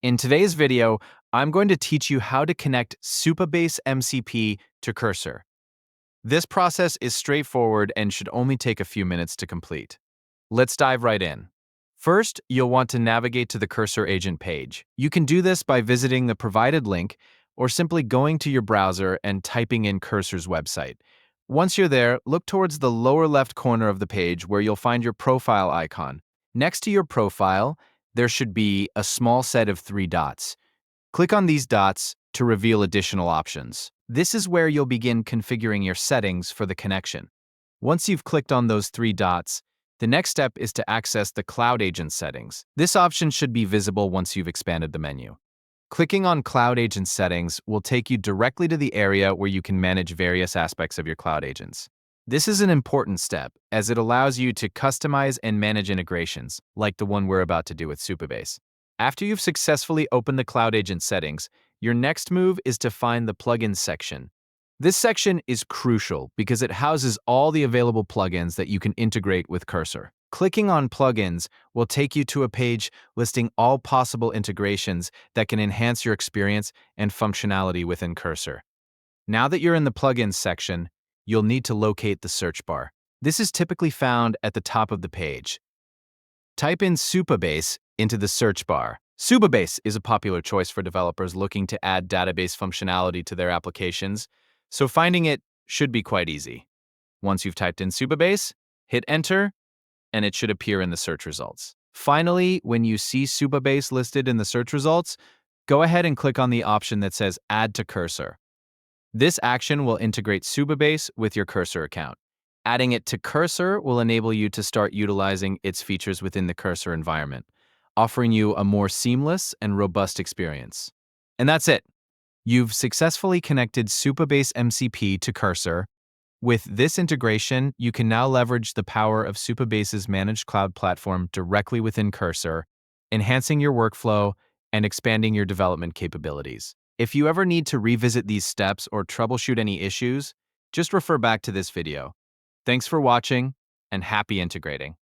In today's video, I'm going to teach you how to connect Supabase MCP to Cursor. This process is straightforward and should only take a few minutes to complete. Let's dive right in. First, you'll want to navigate to the Cursor agent page. You can do this by visiting the provided link or simply going to your browser and typing in Cursor's website. Once you're there, look towards the lower left corner of the page where you'll find your profile icon. Next to your profile, there should be a small set of three dots. Click on these dots to reveal additional options. This is where you'll begin configuring your settings for the connection. Once you've clicked on those three dots, the next step is to access the Cloud Agent settings. This option should be visible once you've expanded the menu. Clicking on Cloud Agent settings will take you directly to the area where you can manage various aspects of your Cloud Agents. This is an important step as it allows you to customize and manage integrations, like the one we're about to do with Supabase. After you've successfully opened the Cloud Agent settings, your next move is to find the Plugins section. This section is crucial because it houses all the available plugins that you can integrate with Cursor. Clicking on Plugins will take you to a page listing all possible integrations that can enhance your experience and functionality within Cursor. Now that you're in the Plugins section, you'll need to locate the search bar. This is typically found at the top of the page. Type in Supabase into the search bar. Supabase is a popular choice for developers looking to add database functionality to their applications, so finding it should be quite easy. Once you've typed in Supabase, hit Enter, and it should appear in the search results. Finally, when you see Supabase listed in the search results, go ahead and click on the option that says Add to Cursor. This action will integrate Supabase with your Cursor account. Adding it to Cursor will enable you to start utilizing its features within the Cursor environment, offering you a more seamless and robust experience. And that's it. You've successfully connected Supabase MCP to Cursor. With this integration, you can now leverage the power of Supabase's managed cloud platform directly within Cursor, enhancing your workflow and expanding your development capabilities. If you ever need to revisit these steps or troubleshoot any issues, just refer back to this video. Thanks for watching, and happy integrating.